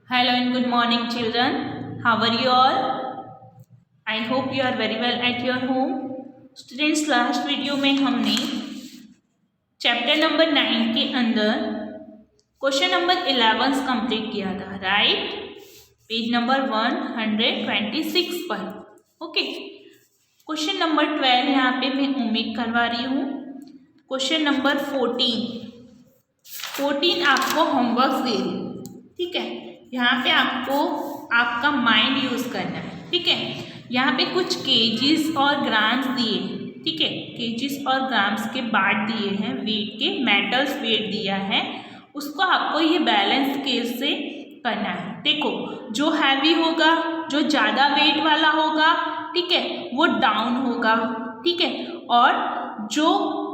Hello and good morning, children. How are you all? I hope you are very well at your home. Students, last video में हमने chapter number 9 के अंदर question number 11 complete किया था, right? Page number 126 पर। Okay, question number 12 यहाँ पे मैं उम्मीद करवा रही हूँ। क्वेश्चन नंबर 14 आपको होमवर्क दे रही हूँ, ठीक है? यहाँ पे आपको आपका माइंड यूज़ करना है, ठीक है? यहाँ पे कुछ केजीज और ग्राम्स दिए, ठीक है? केजीज और ग्राम्स के बांट दिए हैं, वेट के, मेटल्स वेट दिया है, उसको आपको ये बैलेंस स्केल से करना है। देखो, जो हैवी होगा, जो ज़्यादा वेट वाला होगा, ठीक है, वो डाउन होगा, ठीक है, और जो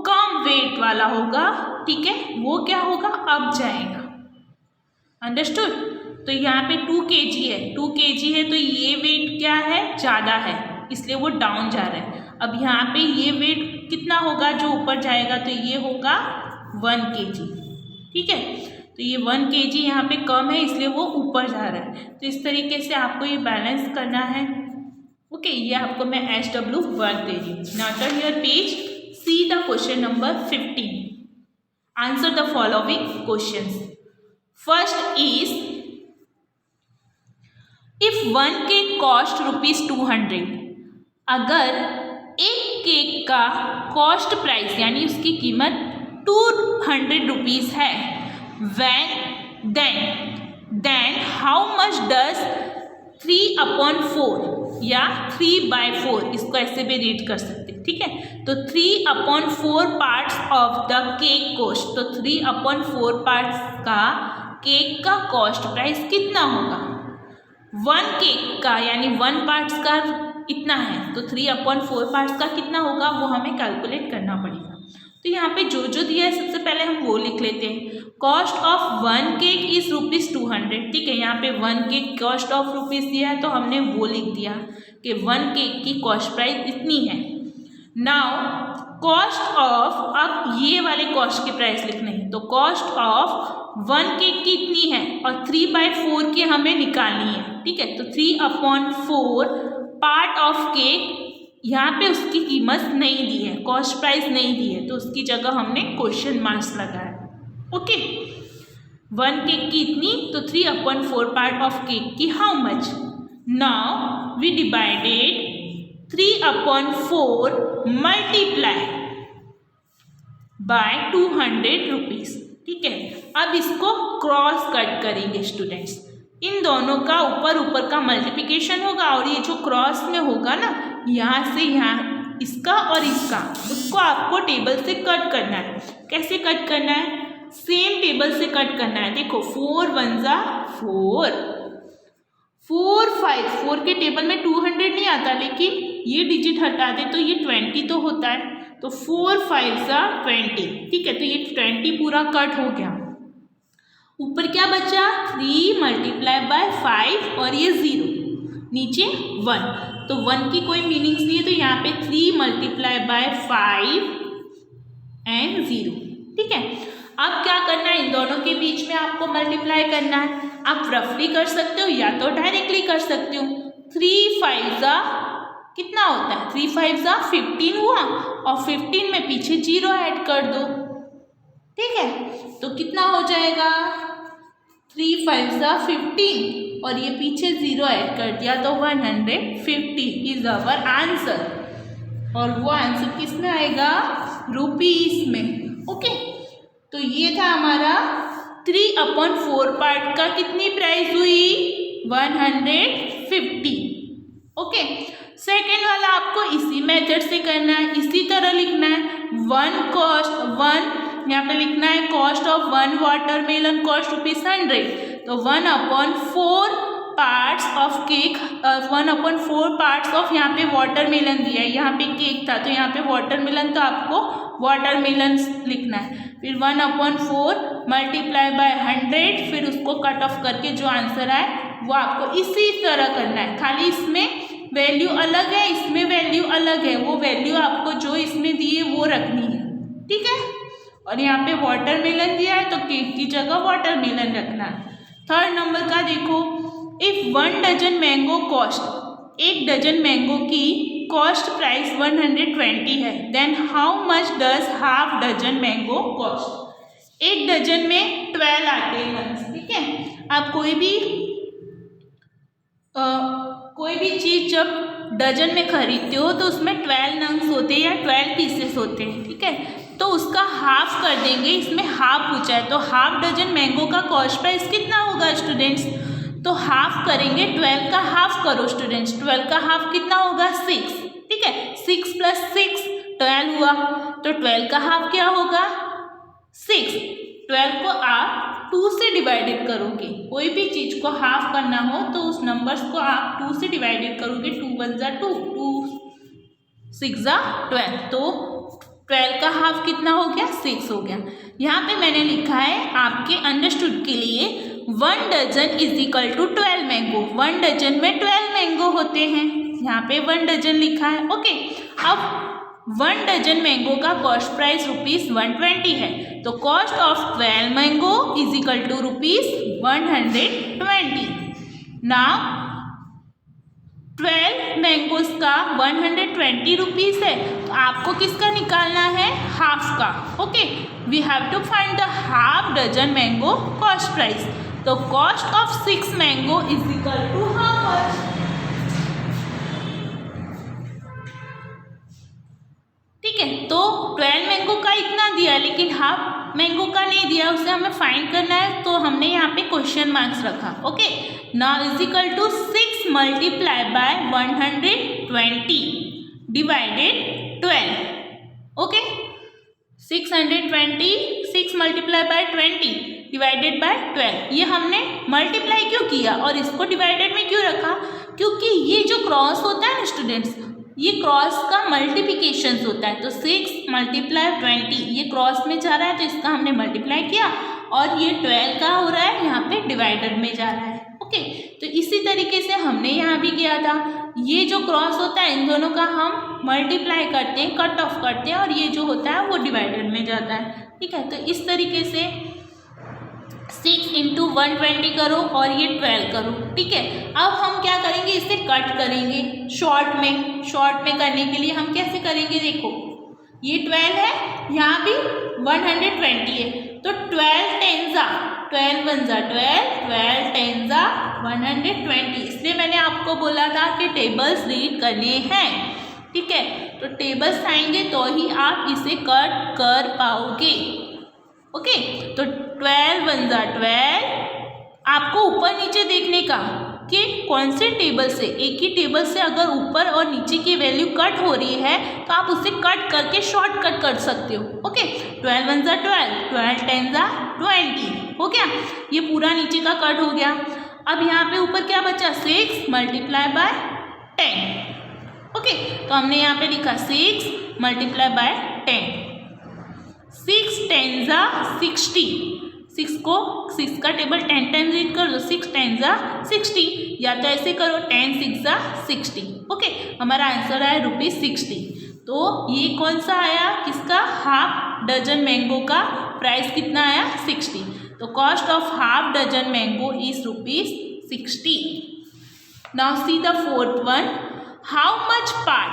कम वेट वाला होगा, ठीक है, वो क्या होगा, अप जाएगा। अंडरस्टूड? तो यहाँ पे 2 kg है, 2 kg है तो ये वेट क्या है, ज़्यादा है, इसलिए वो डाउन जा रहा है। अब यहाँ पे ये वेट कितना होगा जो ऊपर जाएगा, तो ये होगा 1 kg, ठीक है? तो ये 1 kg यहाँ पे कम है, इसलिए वो ऊपर जा रहा है। तो इस तरीके से आपको ये बैलेंस करना है। ओके, ये आपको मैं SW वर्क दे रही हूँ। Now turn your page, see the question number 15. Answer the following questions. First is, if 1 cake cost ₹200, अगर एक केक का कॉस्ट प्राइस यानी उसकी कीमत 200 रुपीज़ है, देन हाउ मच डज 3/4 या 3/4, इसको ऐसे भी रीड कर सकते हैं, ठीक है? तो 3/4 parts of the cake cost, तो 3/4 पार्ट्स का केक का कॉस्ट प्राइस कितना होगा? 1 केक का यानी 1 पार्ट्स का इतना है, तो 3/4 पार्ट्स का कितना होगा वो हमें कैलकुलेट करना पड़ेगा। तो यहाँ पे जो जो दिया है सबसे पहले हम वो लिख लेते हैं। कॉस्ट ऑफ 1 केक इज ₹200, ठीक है? यहाँ पे 1 केक कॉस्ट ऑफ रुपीज़ दिया है तो हमने वो लिख दिया कि 1 केक की कॉस्ट प्राइस इतनी है। नाउ कॉस्ट ऑफ, अब ये वाले कॉस्ट की प्राइस लिखने हैं, तो कॉस्ट ऑफ 1 केक की इतनी है और 3/4 की हमें निकालनी है, ठीक है? तो 3/4 पार्ट ऑफ केक, यहाँ पे उसकी कीमत नहीं दी है, कॉस्ट प्राइस नहीं दी है, तो उसकी जगह हमने क्वेश्चन मार्क्स लगाया। ओके, 1 केक की इतनी, तो 3/4 पार्ट ऑफ केक की how much? Now we divided 3/4 multiply by 200 rupees, ठीक है? अब इसको क्रॉस कट करेंगे स्टूडेंट्स, इन दोनों का ऊपर का मल्टीप्लिकेशन होगा और ये जो क्रॉस में होगा ना, यहाँ से यहाँ, इसका और इसका, उसको आपको टेबल से कट करना है। कैसे कट करना है? सेम टेबल से कट करना है। देखो, 4 1 जा 4, 4 5, 4 के टेबल में 200 नहीं आता, लेकिन ये डिजिट हटा दे तो ये 20 तो होता है, तो 4 5 जा 20, ठीक है? तो ये 20 पूरा कट हो गया। ऊपर क्या बचा? 3 × 5 और ये 0, नीचे 1, तो 1 की कोई मीनिंग्स नहीं है, तो यहाँ पे 3 × 5 एंड 0, ठीक है? अब क्या करना है, इन दोनों के बीच में आपको मल्टीप्लाई करना है। आप रफली कर सकते हो या तो डायरेक्टली कर सकते हो। 3 5 जा कितना होता है? 3 5 जा 15 हुआ और 15 में पीछे 0 ऐड कर दो, ठीक है? तो कितना हो जाएगा? 3 5 जा 15 और ये पीछे 0 ऐड कर दिया तो 150 इज अवर आंसर। और वो आंसर किस में आएगा? रुपीस में। ओके, तो ये था हमारा 3/4 पार्ट का कितनी प्राइस हुई? 150। ओके, सेकेंड वाला आपको इसी मेथड से करना है, इसी तरह लिखना है। 1 यहाँ पे लिखना है कॉस्ट ऑफ 1 वाटरमेलन कॉस्ट ₹100, तो 1/4 parts of cake, 1/4 parts of, यहाँ पे वाटरमेलन दिया है, यहाँ पे केक था तो यहाँ पे वाटरमेलन, तो आपको वाटरमेलन लिखना है। फिर 1/4 मल्टीप्लाई बाय 100, फिर उसको कट ऑफ करके जो आंसर आए वो आपको इसी तरह करना है, खाली इसमें वैल्यू अलग है, इसमें वैल्यू अलग है, वो वैल्यू आपको जो इसमें दी है वो रखनी है, ठीक है? और यहाँ पे वाटरमेलन दिया है तो केक की जगह वाटरमेलन रखना है। थर्ड नंबर का देखो, if 1 dozen mango cost, 1 dozen mango की कॉस्ट प्राइस 120 है, then how much does half dozen mango cost. 1 डजन में 12 आते हैं नंग्स, ठीक है। आप कोई भी चीज़ जब डजन में खरीदते हो तो उसमें 12 नंग्स होते हैं या 12 पीसेस होते हैं, ठीक है। तो उसका हाफ कर देंगे, इसमें हाफ पूछा है, तो हाफ डजन मैंगो का कॉस्ट प्राइस कितना होगा स्टूडेंट्स? तो हाफ करेंगे, 12 का हाफ करो स्टूडेंट्स, 12 का हाफ कितना होगा? 6, ठीक है। 6 + 6 12 हुआ, तो 12 का हाफ क्या होगा? 6। 12 को आप 2 से डिवाइडेड करोगे, कोई भी चीज़ को हाफ करना हो तो उस नंबर्स को आप 2 से डिवाइडेड करोगे। 2 × 1 = 2, 2 × 6 = 12, तो 12 का हाफ कितना हो गया? 6 हो गया। यहाँ पे मैंने लिखा है आपके अंडरस्टूड के लिए 1 डजन = 12 मैंगो। 1 डजन में 12 मैंगो होते हैं, यहाँ पे 1 डजन लिखा है, ओके। अब 1 डजन मैंगो का कॉस्ट प्राइस ₹120 है, तो cost of 12 mango = ₹120। Now 12 mangoes का 120 रुपीज़ है, तो आपको किसका निकालना है? हाफ का, okay. We have to find the half dozen mango cost price. तो cost of 6 mango = how much? ठीक है, तो 12 मैंगो का इतना दिया, लेकिन हाफ मैंगो का नहीं दिया, उसे हमें फाइंड करना है, तो हमने यहाँ पे क्वेश्चन मार्क्स रखा, okay. Now = 6 × 120 divided 12, okay. 620 6 × 20 divided by 12, ये हमने मल्टीप्लाई क्यों किया और इसको डिवाइडेड में क्यों रखा? क्योंकि ये जो क्रॉस होता है ना स्टूडेंट्स, ये क्रॉस का मल्टीप्लिकेशन होता है, तो 6 × 20 ये क्रॉस में जा रहा है, तो इसका हमने मल्टीप्लाई किया, और ये 12 का हो रहा है यहाँ पे डिवाइडेड में जा रहा है, ओके। तो इसी तरीके से हमने यहाँ भी किया था, ये जो क्रॉस होता है इन दोनों का हम मल्टीप्लाई करते हैं, कट ऑफ करते हैं, और ये जो होता है वो डिवाइडेड में जाता है, ठीक है। तो इस तरीके से 6 × 120 करो और ये 12 करो, ठीक है। अब हम क्या करेंगे? इसे कट करेंगे शॉर्ट में करने के लिए हम कैसे करेंगे? देखो, ये 12 है, यहाँ भी 120 है, तो 12 10 12 1 12, 12 10 120। इसलिए मैंने आपको बोला था कि टेबल्स रीड करने हैं, ठीक है। तो टेबल्स आएंगे तो ही आप इसे कट कर पाओगे, ओके। तो 12 1 12, आपको ऊपर नीचे देखने का कि कौन से टेबल से, एक ही टेबल से अगर ऊपर और नीचे की वैल्यू कट हो रही है तो आप उसे कट करके शॉर्टकट कर सकते हो, ओके। 12 1 12, 12 10 20 हो गया, ये पूरा नीचे का कट हो गया। अब यहाँ पे ऊपर क्या बचा? 6 × 10, ओके। तो हमने यहाँ पे लिखा 6 × 10, 6 10 60, 6 का टेबल 10 टाइम्स रीड कर दो, 6 10 60, या तो ऐसे करो 10 6 60, ओके। हमारा आंसर आया ₹60। तो ये कौन सा आया? किसका? हाफ डजन मैंगो का प्राइस कितना आया? 60। तो cost of half dozen mango is ₹60। Now see the fourth one, how much part?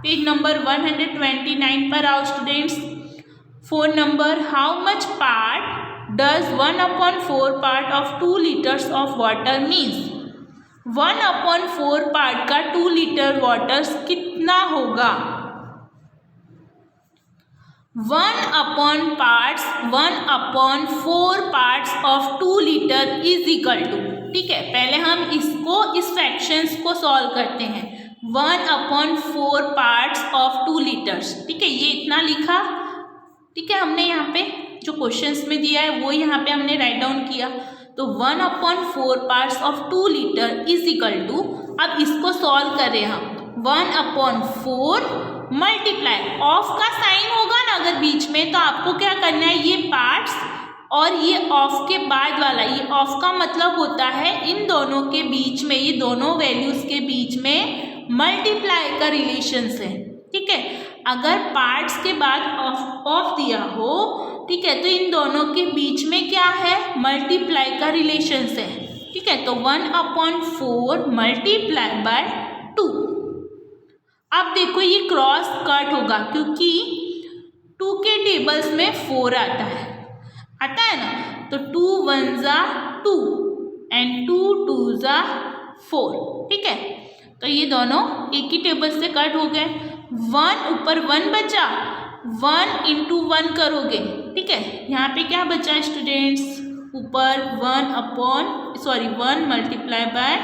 Page number 129 पर आओ students. 4 number, how much part does 1/4 part of 2 liters of water means? 1/4 part का 2 litre water कितना होगा? 1/4 parts of 2 litre is equal to, ठीक है। पहले हम इसको, इस फ्रैक्शंस को सॉल्व करते हैं। 1/4 parts of 2 लीटर्स, ठीक है, ये इतना लिखा, ठीक है। हमने यहाँ पे जो क्वेश्चंस में दिया है वो यहाँ पे हमने राइट डाउन किया। तो 1/4 parts of 2 litre is equal to, अब इसको सॉल्व कर रहे हैं हम, 1/4 मल्टीप्लाई, ऑफ का साइन होगा ना अगर बीच में, तो आपको क्या करना है, ये पार्ट्स और ये ऑफ के बाद वाला, ये ऑफ का मतलब होता है इन दोनों के बीच में, ये दोनों वैल्यूज के बीच में मल्टीप्लाई का रिलेशन है, ठीक है। अगर पार्ट्स के बाद ऑफ दिया हो ठीक है, तो इन दोनों के बीच में क्या है, मल्टीप्लाई का रिलेशन है, ठीक है। तो 1/4 मल्टीप्लाई बाय 2। अब देखो ये क्रॉस कट होगा क्योंकि 2 के टेबल्स में 4 आता है ना, तो 2 1 जा 2 एंड 2 2 जा 4, ठीक है। तो ये दोनों एक ही टेबल से कट हो गए। 1 ऊपर 1 बचा, 1 इंटू 1 करोगे, ठीक है। यहाँ पे क्या बचा स्टूडेंट्स, ऊपर 1 मल्टीप्लाई बाय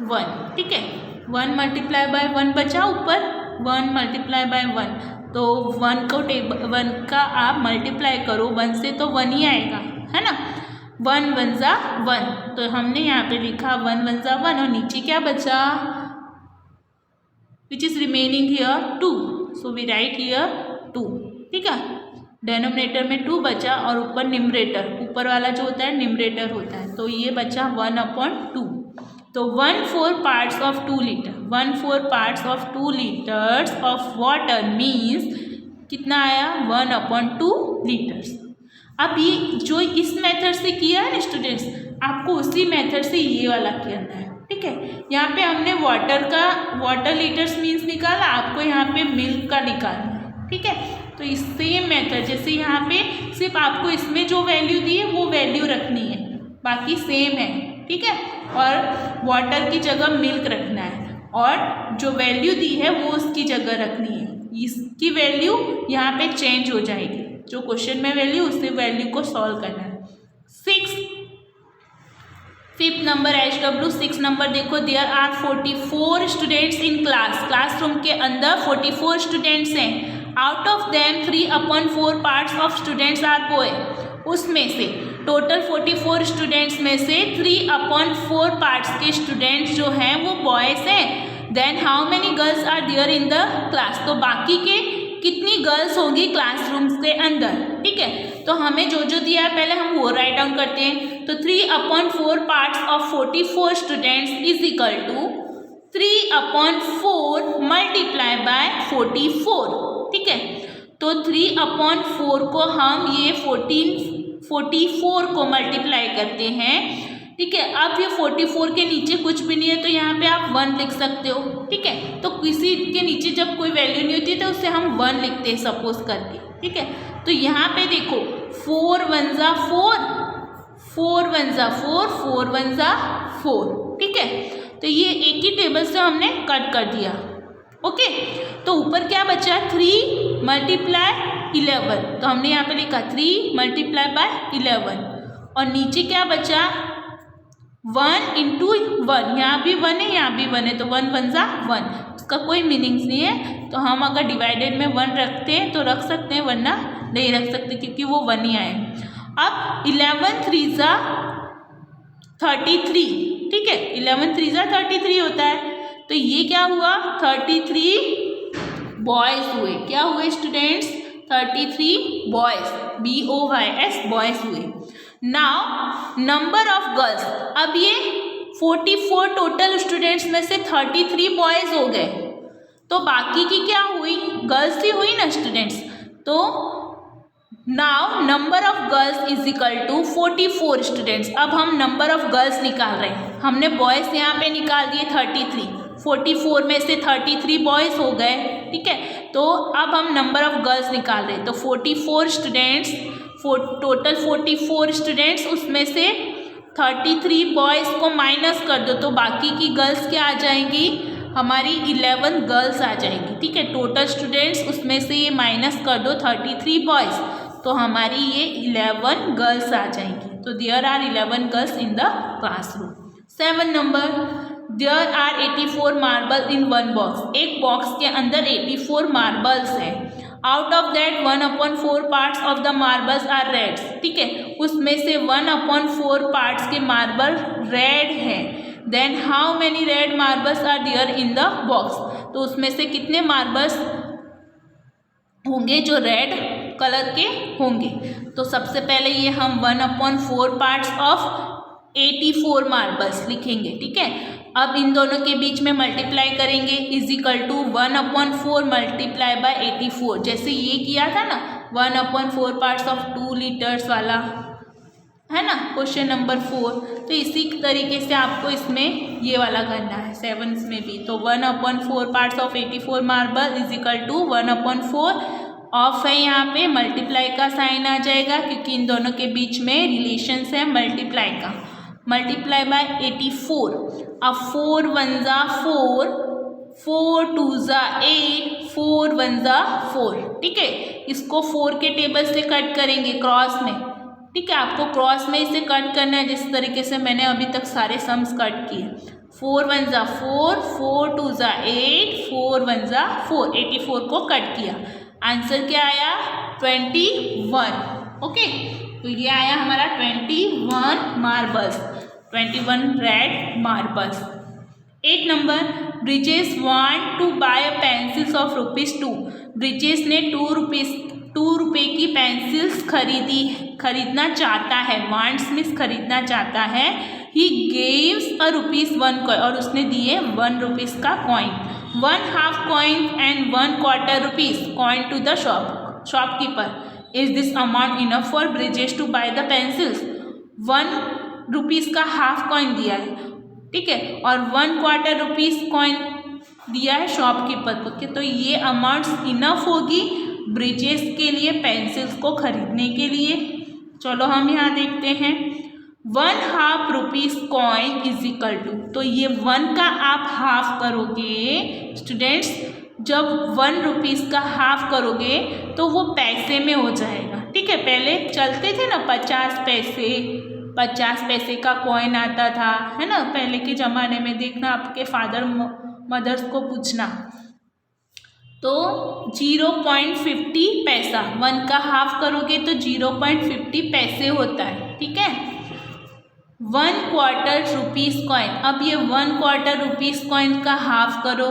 1, ठीक है। 1 मल्टीप्लाई बाय 1 बचा, ऊपर 1 मल्टीप्लाई बाय 1, तो 1 का आप मल्टीप्लाई करो 1 से तो 1 ही आएगा, है ना। 1 1 जा 1, तो हमने यहाँ पे लिखा 1 1 जा 1 और नीचे क्या बचा, which is remaining here 2, so we write here 2, ठीक है। डेनोमिनेटर में 2 बचा और ऊपर न्यूमरेटर, ऊपर वाला जो होता है न्यूमरेटर होता है, तो ये बचा 1/2। तो 1/4 parts of 2 litre, 1/4 parts of 2 litres of water means कितना आया, 1/2 लीटर्स। अब ये जो इस मेथड से किया है ना स्टूडेंट्स, आपको उसी मेथड से ये वाला करना है, ठीक है। यहाँ पे हमने वाटर लीटर्स मीन्स निकाला, आपको यहाँ पे मिल्क का निकालना है, ठीक है। तो इस सेम मेथड, जैसे यहाँ पे सिर्फ आपको इसमें जो वैल्यू दी है वो वैल्यू रखनी है, बाकी सेम है, ठीक है। और वाटर की जगह मिल्क रखना है और जो वैल्यू दी है वो उसकी जगह रखनी है, इसकी वैल्यू यहाँ पे चेंज हो जाएगी, जो क्वेश्चन में वैल्यू उसी वैल्यू को सॉल्व करना है। 5th नंबर HW 6 नंबर देखो, there are 44 students in classroom के अंदर 44 स्टूडेंट्स हैं। Out of them 3/4 parts of students are boy. उसमें से टोटल 44 स्टूडेंट्स में से 3/4 पार्ट्स के स्टूडेंट्स जो हैं वो बॉयज़ हैं। Then how many girls are there in the class, तो बाकी के कितनी गर्ल्स होंगी क्लासरूम्स के अंदर, ठीक है। तो हमें जो जो दिया है पहले हम वो राइट डाउन करते हैं। तो 3/4 parts of 44 students is equal to 3/4 multiply by 44, ठीक है। तो 3/4 को हम ये 44 को मल्टीप्लाई करते हैं, ठीक है। अब ये 44 के नीचे कुछ भी नहीं है तो यहाँ पे आप 1 लिख सकते हो, ठीक है। तो किसी के नीचे जब कोई वैल्यू नहीं होती है तो उससे हम 1 लिखते हैं सपोज करके, ठीक है। तो यहाँ पे देखो 4 1 जा 4, 4 1 जा 4, 4 1 जा 4, ठीक है। तो ये एक ही टेबल से हमने कट कर दिया, ओके। तो ऊपर क्या बचा, 3 मल्टीप्लाई 11, तो हमने यहाँ पे लिखा 3 मल्टीप्लाई बाय 11, और नीचे क्या बचा 1 इंटू 1, यहाँ भी 1 है यहाँ भी 1 है, तो 1 1 जा 1, उसका कोई मीनिंग्स नहीं है। तो हम अगर डिवाइडेड में 1 रखते हैं तो रख सकते हैं, वरना नहीं रख सकते क्योंकि वो 1 ही आए। अब 11 3 जा 33, ठीक है। 11 3 जा 33 होता है, तो ये क्या हुआ 33 बॉयज़ हुए। क्या हुए स्टूडेंट्स, 33 बॉयज़, BOYS बॉयज़ हुए। नाउ नंबर ऑफ गर्ल्स, अब ये 44 टोटल स्टूडेंट्स में से 33 बॉयज़ हो गए, तो बाकी की क्या हुई, गर्ल्स ही हुई ना स्टूडेंट्स। तो now number of girls is equal to 44 students. अब हम नंबर ऑफ गर्ल्स निकाल रहे हैं, हमने बॉयज़ यहाँ पे निकाल दिए 33, 44 में से 33 बॉयज़ हो गए, ठीक है। तो अब हम नंबर ऑफ गर्ल्स निकाल रहे हैं, तो 44 स्टूडेंट्स, टोटल 44 स्टूडेंट्स, उसमें से 33 बॉयज़ को माइनस कर दो तो बाकी की गर्ल्स क्या आ जाएंगी, हमारी 11 गर्ल्स आ जाएंगी, ठीक है। टोटल स्टूडेंट्स उसमें से ये माइनस कर दो 33 बॉयज़, तो हमारी ये 11 गर्ल्स आ जाएंगी। तो there are 11 girls in the classroom. 7 number, there are 84 marble in 1 box. एक बॉक्स के अंदर 84 मार्बल्स हैं। Out of that 1/4 parts of the marbles are reds, ठीक है। उसमें से 1/4 पार्ट्स के मार्बल रेड है। Then how many red marbles are there in the box, तो उसमें से कितने मार्बल्स होंगे जो रेड कलर के होंगे। तो सबसे पहले ये हम 1/4 पार्ट्स ऑफ 84 मार्बल्स लिखेंगे, ठीक है। अब इन दोनों के बीच में मल्टीप्लाई करेंगे, is equal to 1/4 multiply by 84। जैसे ये किया था ना 1/4 पार्ट्स ऑफ 2 लीटर्स वाला, है ना, क्वेश्चन नंबर 4। तो इसी तरीके से आपको इसमें ये वाला करना है 7 में भी। तो 1/4 parts of 84 marble is equal to 1/4 of है, यहाँ पे मल्टीप्लाई का साइन आ जाएगा क्योंकि इन दोनों के बीच में रिलेशंस है मल्टीप्लाई का, मल्टीप्लाई बाय 84। अब 4 1 जा 4, 4 2 जा 8, 4 1 जा 4, ठीक है। इसको 4 के टेबल से कट करेंगे क्रॉस में, ठीक है। आपको क्रॉस में इसे कट करना है जिस तरीके से मैंने अभी तक सारे सम्स कट किए। 4 1 जा 4, 4 2 जा 8, 4 1 जा 4, 84 को कट किया। आंसर क्या आया? 21। ओके, तो ये आया हमारा 21 marbles, 21 red marbles. 8 number, Brijesh want to buy pencils of ₹2। Brijesh ने 2 रुपये की पेंसिल्स खरीदना चाहता है। वांट्स मीन्स खरीदना चाहता है। ही गेव्स अ ₹1 कॉइन, और उसने दिए ₹1 का coin, 1/2 coin and 1/4 rupees coin to the shopkeeper. Is this amount enough for Brijesh to buy the pencils? ₹1 का हाफ कॉइन दिया है, ठीक है, और 1/4 रुपीस कॉइन दिया है शॉपकीपर को। तो ये अमाउंट्स इनफ होगी ब्रिजेस के लिए पेंसिल्स को खरीदने के लिए। चलो हम यहाँ देखते हैं 1/2 rupees coin is equal to, तो ये 1 का आप हाफ करोगे स्टूडेंट्स, जब 1 रुपीस का हाफ करोगे तो वो पैसे में हो जाएगा, ठीक है। पहले चलते थे ना 50 पैसे का कॉइन आता था, है ना, पहले के ज़माने में। देखना आपके फादर मदर्स को पूछना। तो 0.50 पैसा, 1 का हाफ करोगे तो 0.50 पैसे होता है, ठीक है। 1/4 रुपीस कॉइन, अब ये 1/4 रुपीस कॉइन का हाफ करो।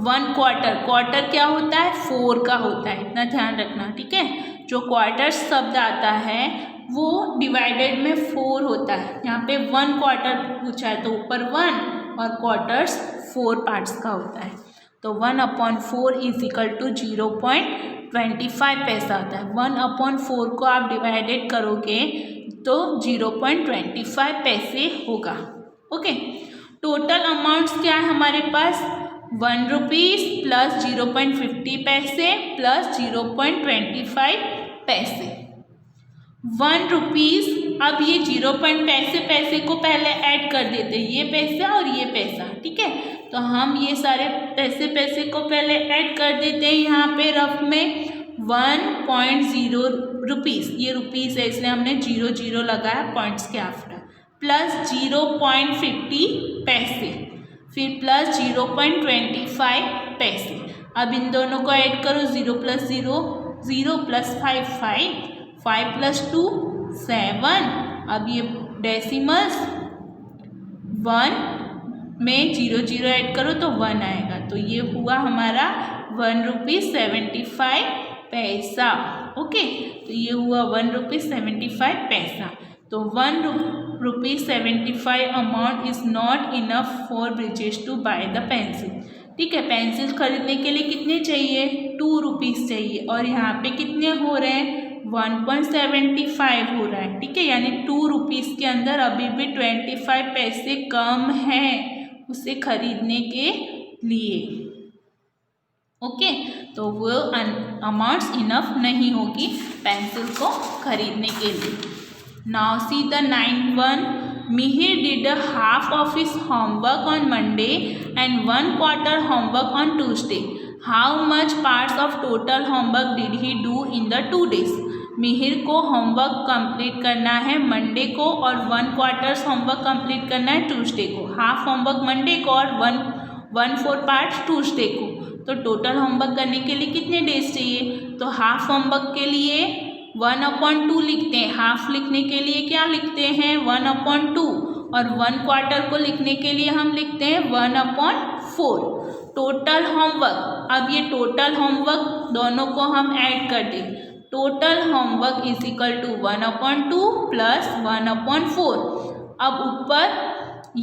1/4 क्या होता है? 4 का होता है, इतना ध्यान रखना, ठीक है। जो क्वार्टर शब्द आता है वो डिवाइडेड में 4 होता है। यहाँ पे 1/4 पूछा है तो ऊपर 1 और क्वार्टर्स 4 पार्ट्स का होता है। तो 1/4 इज इक्वल टू 0.25 पैसा होता है। 1/4 को आप डिवाइडेड करोगे तो 0.25 पैसे होगा। ओके, टोटल अमाउंट्स क्या है हमारे पास? 1 रुपीस प्लस 0.50 पैसे प्लस 0.25 पैसे। 1 रुपीस, अब ये 0. पैसे को पहले ऐड कर देते हैं, ये पैसा और ये पैसा, ठीक है। तो हम ये सारे पैसे को पहले ऐड कर देते हैं यहाँ पे रफ में। 1.0 रुपीस, ये रुपीस है इसलिए हमने 0 लगाया पॉइंट्स के आफ्टर, प्लस 0.50 पैसे, फिर प्लस 0.25 पैसे। अब इन दोनों को ऐड करो, 0 + 0, 0 + 5 5, 5 + 2 7। अब ये डेसिमल्स 1 में 0 ऐड करो तो 1 आएगा। तो ये हुआ हमारा 1 रुपीस 75 पैसा। ओके, तो ये हुआ 1 रुपीस 75 पैसा। तो 1 rupees 75 amount is not enough for Brijesh to buy the pencil, ठीक है। पेंसिल खरीदने के लिए कितने चाहिए? 2 रुपीस चाहिए, और यहाँ पे कितने हो रहे हैं? 1.75 हो रहा है, ठीक है। यानी 2 रुपीस के अंदर अभी भी 25 पैसे कम है उसे खरीदने के लिए। ओके, तो वो अमाउंट्स इनफ नहीं होगी पेंसिल को खरीदने के लिए। Now see the 9th one. Mihir did a half of his homework on Monday and 1/4 homework on Tuesday. How much parts of total homework did he do in the 2 days? Mihir को homework complete करना है Monday को और 1/4 homework complete करना है Tuesday को। Half homework Monday को और 1/4 पार्ट ट्यूसडे को। तो टोटल होमवर्क करने के लिए कितने डेज चाहिए? तो हाफ होमवर्क के लिए 1/2 लिखते हैं, हाफ लिखने के लिए क्या लिखते हैं? 1/2, और 1/4 को लिखने के लिए हम लिखते हैं 1/4। टोटल होमवर्क, अब ये टोटल होमवर्क दोनों को हम ऐड कर दें। Total homework is equal to 1/2 plus 1/4। अब ऊपर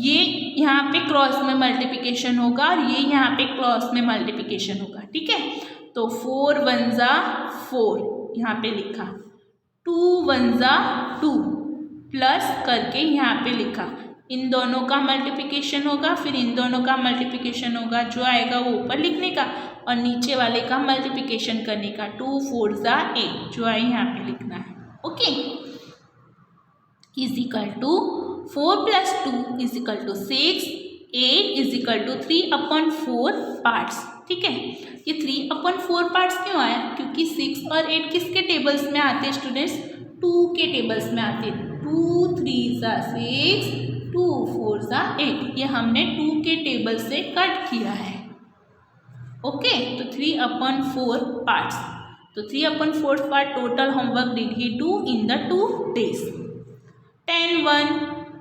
ये यहाँ पे क्रॉस में मल्टीप्लिकेशन होगा और ये यहाँ पे क्रॉस में मल्टीप्लिकेशन होगा, ठीक है। तो 4 1 जा 4, यहाँ पे लिखा, 2 1 जा 2 प्लस करके यहाँ पे लिखा। इन दोनों का मल्टीप्लिकेशन होगा, फिर इन दोनों का मल्टीप्लिकेशन होगा, जो आएगा वो ऊपर लिखने का और नीचे वाले का मल्टीप्लिकेशन करने का। 2 4 जा 8 जो आए यहाँ पे लिखना है। Okay, is equal to 4 + 2 is equal to 6, 8 is equal to 3/4 parts. ठीक है, ये 3/4 पार्ट्स क्यों आया? क्योंकि 6 और 8 किसके टेबल्स में आते हैं स्टूडेंट्स? 2 के टेबल्स में आते हैं। 2 3 जा 6, 2 4 जा 8, ये हमने 2 के टेबल से कट किया है। ओके, तो 3/4 पार्ट्स, तो 3/4 part total homework did he do in the 2 days। 10 1,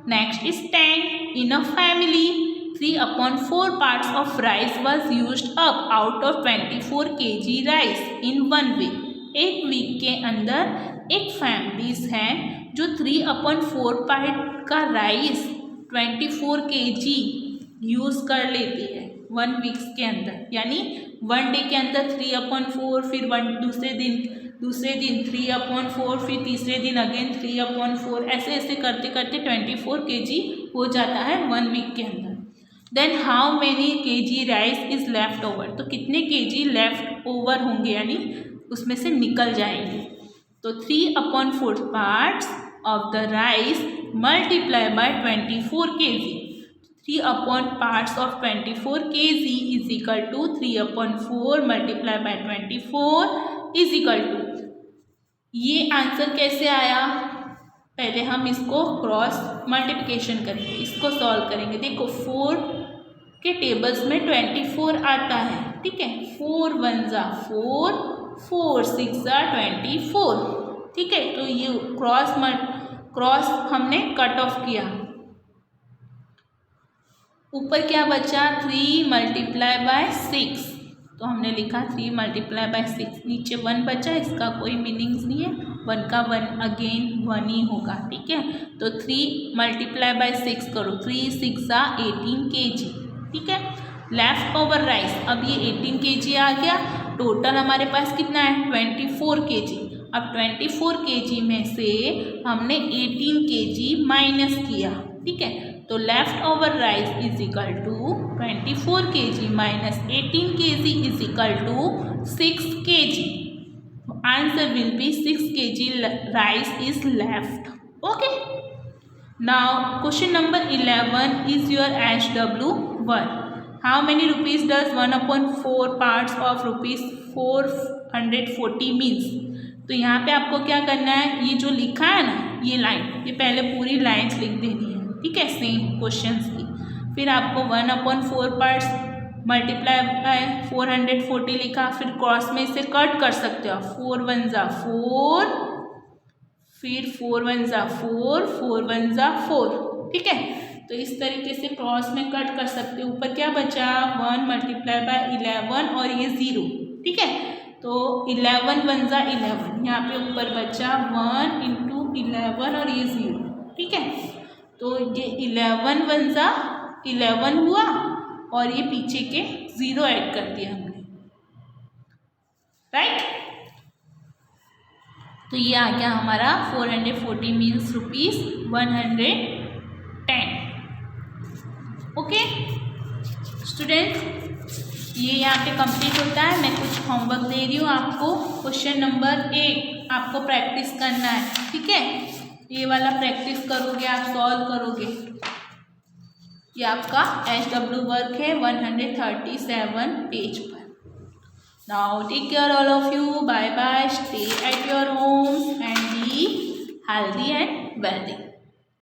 next is 10 in a family 3/4 parts of rice was used up out of 24 kg rice in 1 week। एक वीक के अंदर एक families हैं जो 3/4 पार्ट का rice 24 kg use कर लेती है 1 वीक्स के अंदर, यानी 1 डे के अंदर 3/4, फिर दूसरे दिन 3/4, फिर तीसरे दिन अगेन 3/4, ऐसे ऐसे करते करते 24 kg हो जाता है 1 वीक के अंदर। Then how many kg rice is left over, तो कितने kg लेफ्ट ओवर होंगे, यानी उसमें से निकल जाएंगे। तो 3/4 parts of the rice multiply by 24 kg। 3 parts of 24 kg is equal to 3/4 multiplied by 24 is equal to, ये आंसर कैसे आया? पहले हम इसको क्रॉस मल्टीप्लिकेशन करेंगे, इसको सॉल्व करेंगे। देखो 4 के टेबल्स में 24 आता है। ठीक है, 4 1 जा 4, 4 6 जा 24। ठीक है, तो ये क्रॉस हमने कट ऑफ किया। ऊपर क्या बचा? 3 मल्टीप्लाई बाय 6, तो हमने लिखा 3 मल्टीप्लाई बाय 6। नीचे 1 बचा, इसका कोई मीनिंग्स नहीं है, 1 का 1 अगेन 1 ही होगा। ठीक है, तो 3 मल्टीप्लाई बाय 6 करो, 3 6 जा 18 kg। ठीक है, लेफ्ट ओवर राइस, अब ये 18 kg आ गया, टोटल हमारे पास कितना है? 24 kg। अब 24 kg में से हमने 18 kg माइनस किया। ठीक है, तो left over rice is equal to 24 kg minus 18 kg is equal to 6 kg। Answer will be 6 kg rice is left. Okay, now question number 11 is your SW1। How many rupees does 1/4 parts of ₹440 means? तो यहाँ पे आपको क्या करना है, ये जो लिखा है ना ये लाइन, ये पहले पूरी लाइन्स लिख देनी है। ठीक है, सेम क्वेश्चंस की। फिर आपको 1/4 पार्ट्स मल्टीप्लाई बाय 440 लिखा, फिर क्रॉस में इसे कट कर सकते हो। 4 1 जा 4, फिर 4 1 जा 4, 4 1 जा 4। ठीक है, तो इस तरीके से क्रॉस में कट कर सकते हो। ऊपर क्या बचा? 1 मल्टीप्लाई बाय 11 और ये 0। ठीक है, तो 11 1 जा 11, यहाँ पे ऊपर बचा 1 × 11 और ये 0। ठीक है, तो ये 11 1 जा 11 हुआ और ये पीछे के 0 ऐड कर दिया हमने। राइट, तो ये आ गया हमारा 440 मीन्स ₹110। ओके स्टूडेंट, ये यहाँ पे कंप्लीट होता है। मैं कुछ होमवर्क दे रही हूँ आपको। क्वेश्चन नंबर 1 आपको प्रैक्टिस करना है। ठीक है, ये वाला प्रैक्टिस करोगे, आप सॉल्व करोगे। ये आपका SW वर्क है 137 पेज पर। Now take care all of you, bye bye, stay at your home and be healthy and wealthy.